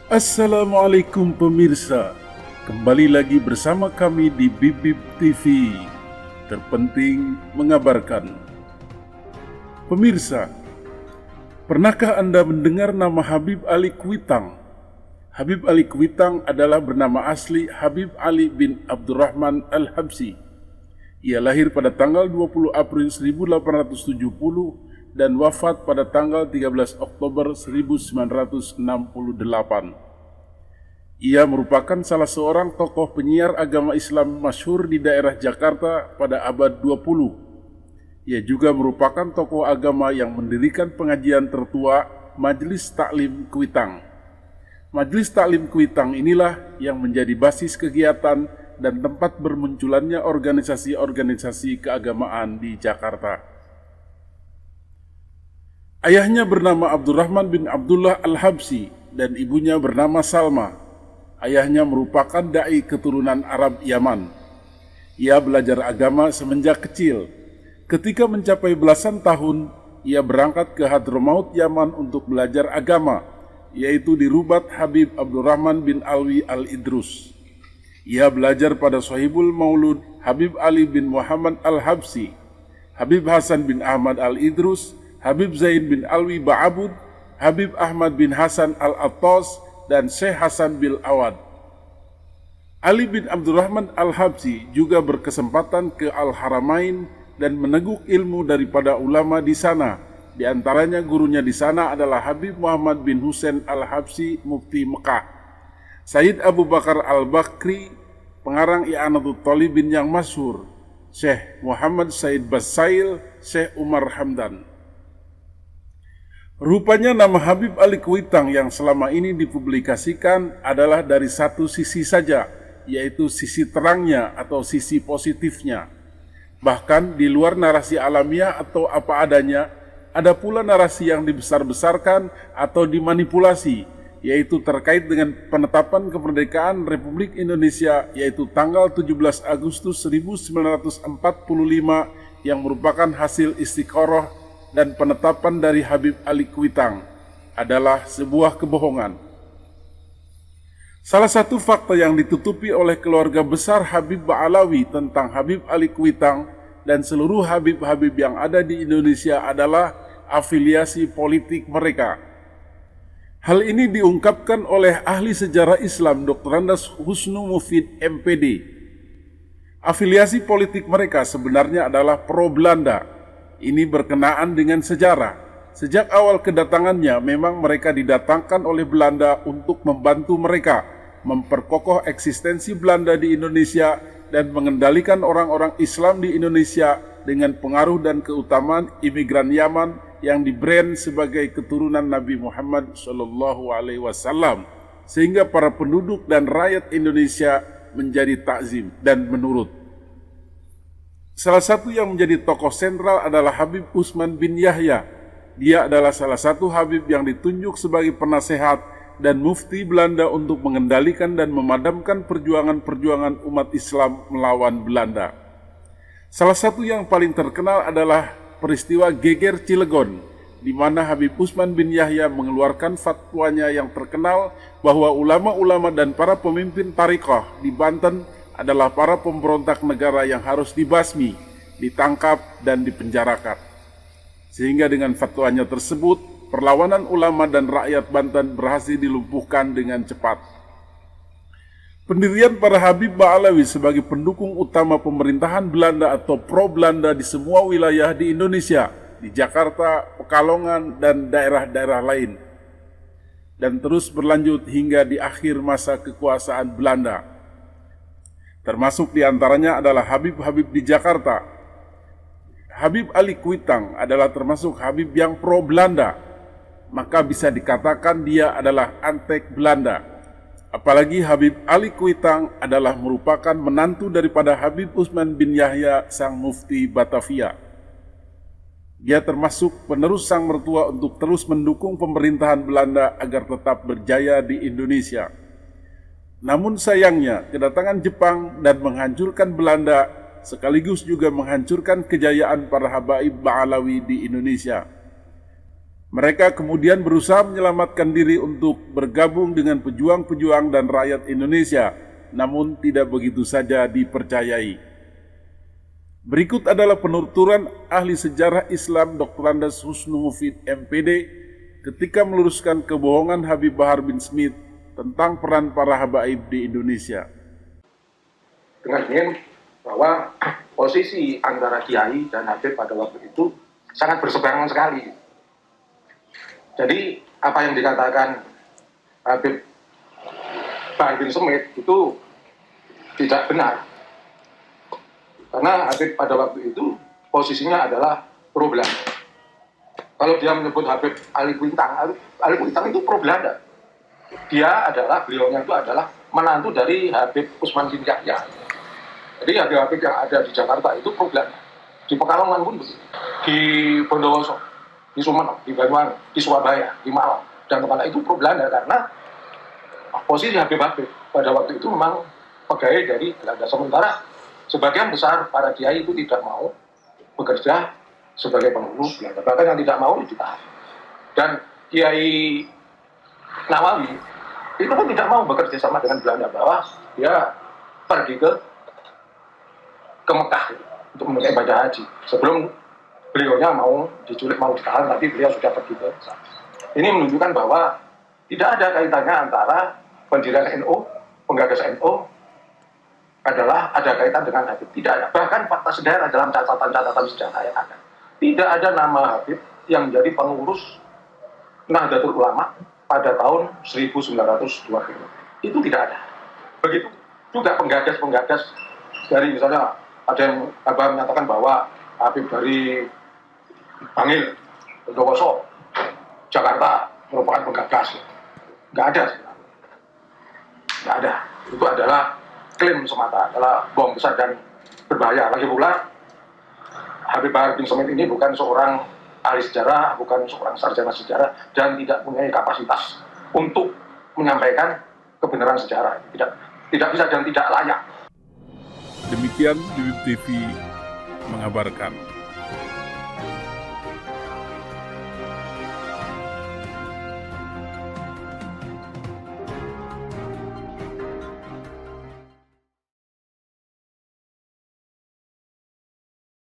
Assalamualaikum pemirsa, kembali lagi bersama kami di Bibib TV, terpenting mengabarkan. Pemirsa, pernahkah Anda mendengar nama Habib Ali Kuitang? Habib Ali Kuitang adalah bernama asli Habib Ali bin Abdurrahman Al-Habsyi. Ia lahir pada tanggal 20 April 1870 dan wafat pada tanggal 13 Oktober 1968. Ia merupakan salah seorang tokoh penyiar agama Islam masyhur di daerah Jakarta pada abad 20. Ia juga merupakan tokoh agama yang mendirikan pengajian tertua Majelis Taklim Kuitang. Majelis Taklim Kuitang inilah yang menjadi basis kegiatan dan tempat bermunculannya organisasi-organisasi keagamaan di Jakarta. Ayahnya bernama Abdurrahman bin Abdullah Al-Habsyi dan ibunya bernama Salma. Ayahnya merupakan dai keturunan Arab Yaman. Ia belajar agama semenjak kecil. Ketika mencapai belasan tahun, ia berangkat ke Hadramaut Yaman untuk belajar agama, yaitu di Rubat Habib Abdurrahman bin Alwi Al-Idrus. Ia belajar pada Sahibul Maulud Habib Ali bin Muhammad Al-Habsyi, Habib Hasan bin Ahmad Al-Idrus, Habib Zain bin Alwi Ba'abud, Habib Ahmad bin Hasan Al-Attas, dan Syekh Hasan bin Awad. Ali bin Abdurrahman Al-Habsyi juga berkesempatan ke Al-Haramain dan meneguk ilmu daripada ulama di sana. Di antaranya gurunya di sana adalah Habib Muhammad bin Husain Al-Habsyi, Mufti Mekah, Sayyid Abu Bakar Al-Bakri, pengarang I'anatul Thalibin yang masyhur, Syekh Muhammad Said Basail, Syekh Umar Hamdan. Rupanya nama Habib Ali Kuitang yang selama ini dipublikasikan adalah dari satu sisi saja, yaitu sisi terangnya atau sisi positifnya. Bahkan di luar narasi alamiah atau apa adanya, ada pula narasi yang dibesar-besarkan atau dimanipulasi, yaitu terkait dengan penetapan kemerdekaan Republik Indonesia, yaitu tanggal 17 Agustus 1945 yang merupakan hasil istikharah dan penetapan dari Habib Ali Kuitang adalah sebuah kebohongan. Salah satu fakta yang ditutupi oleh keluarga besar Habib Ba'alawi tentang Habib Ali Kuitang dan seluruh Habib-Habib yang ada di Indonesia adalah afiliasi politik mereka. Hal ini diungkapkan oleh ahli sejarah Islam Dr. Andas Husnu Mufid MPD. Afiliasi politik mereka sebenarnya adalah pro-Belanda. Ini berkenaan dengan sejarah. Sejak awal kedatangannya memang mereka didatangkan oleh Belanda untuk membantu mereka memperkokoh eksistensi Belanda di Indonesia dan mengendalikan orang-orang Islam di Indonesia dengan pengaruh dan keutamaan imigran Yaman yang dibrand sebagai keturunan Nabi Muhammad SAW, sehingga para penduduk dan rakyat Indonesia menjadi takzim dan menurut. Salah satu yang menjadi tokoh sentral adalah Habib Utsman bin Yahya. Dia adalah salah satu Habib yang ditunjuk sebagai penasehat dan mufti Belanda untuk mengendalikan dan memadamkan perjuangan-perjuangan umat Islam melawan Belanda. Salah satu yang paling terkenal adalah peristiwa Geger Cilegon, di mana Habib Utsman bin Yahya mengeluarkan fatwanya yang terkenal bahwa ulama-ulama dan para pemimpin tariqah di Banten adalah para pemberontak negara yang harus dibasmi, ditangkap, dan dipenjarakan. Sehingga dengan fatwanya tersebut, perlawanan ulama dan rakyat Banten berhasil dilumpuhkan dengan cepat. Pendirian para Habib Ba'alawi sebagai pendukung utama pemerintahan Belanda atau pro-Belanda di semua wilayah di Indonesia, di Jakarta, Pekalongan, dan daerah-daerah lain, dan terus berlanjut hingga di akhir masa kekuasaan Belanda. Termasuk diantaranya adalah Habib-Habib di Jakarta. Habib Ali Kuitang adalah termasuk Habib yang pro-Belanda, maka bisa dikatakan dia adalah antek Belanda. Apalagi Habib Ali Kuitang adalah merupakan menantu daripada Habib Utsman bin Yahya, sang mufti Batavia. Dia termasuk penerus sang mertua untuk terus mendukung pemerintahan Belanda agar tetap berjaya di Indonesia. Namun sayangnya, kedatangan Jepang dan menghancurkan Belanda sekaligus juga menghancurkan kejayaan para Habaib Ba'alawi di Indonesia. Mereka kemudian berusaha menyelamatkan diri untuk bergabung dengan pejuang-pejuang dan rakyat Indonesia, namun tidak begitu saja dipercayai. Berikut adalah penuturan ahli sejarah Islam Dr. Andes Husnu Mufid MPD ketika meluruskan kebohongan Habib Bahar bin Smith tentang peran para habaib di Indonesia. Dengan ingin bahwa posisi antara Kiai dan Habib pada waktu itu sangat berseberangan sekali. Jadi apa yang dikatakan Habib Bahar bin Smith itu tidak benar. Karena Habib pada waktu itu posisinya adalah pro Belanda. Kalau dia menyebut Habib Ali Quintang itu pro Belanda. Beliaunya itu adalah menantu dari Habib Usman bin Yahya. Jadi Habib yang ada di Jakarta itu pro Belanda. Di Pekalongan pun begitu. Di Bondowoso, di Sumeneb, di Banyuwangi, di Surabaya, di Malang, dan tempat itu pro Belanda karena posisi Habib pada waktu itu memang pegawai dari Belanda. Sementara sebagian besar para kiai itu tidak mau bekerja sebagai penghulu Belanda. Bahkan yang tidak mau ditahan. Dan Kiai Nawawi itu pun tidak mau bekerja sama dengan Belanda, bahwa dia pergi ke Mekah untuk menunaikan ibadah haji. Sebelum beliaunya mau diculik, mau ditahan, tapi beliau sudah pergi ke sana. Ini menunjukkan bahwa tidak ada kaitannya antara pendirian NU, penggagas NU adalah ada kaitan dengan Habib. Tidak ada. Bahkan fakta sejarah dalam catatan-catatan sejarah yang ada, tidak ada nama Habib yang menjadi pengurus Nahdlatul Ulama pada tahun 1920. Itu tidak ada. Begitu juga penggagas-penggagas dari, misalnya ada yang menyatakan bahwa Habib dari Bangil, Bondowoso, Jakarta merupakan penggagas. Nggak ada sebenarnya. Nggak ada. Itu adalah klaim semata, adalah bom besar dan berbahaya. Lagi pula Habib Bahar bin Smith ini bukan seorang ahli sejarah, bukan seorang sarjana sejarah, dan tidak punya kapasitas untuk menyampaikan kebenaran sejarah. Tidak bisa dan tidak layak. Demikian Bibip TV mengabarkan.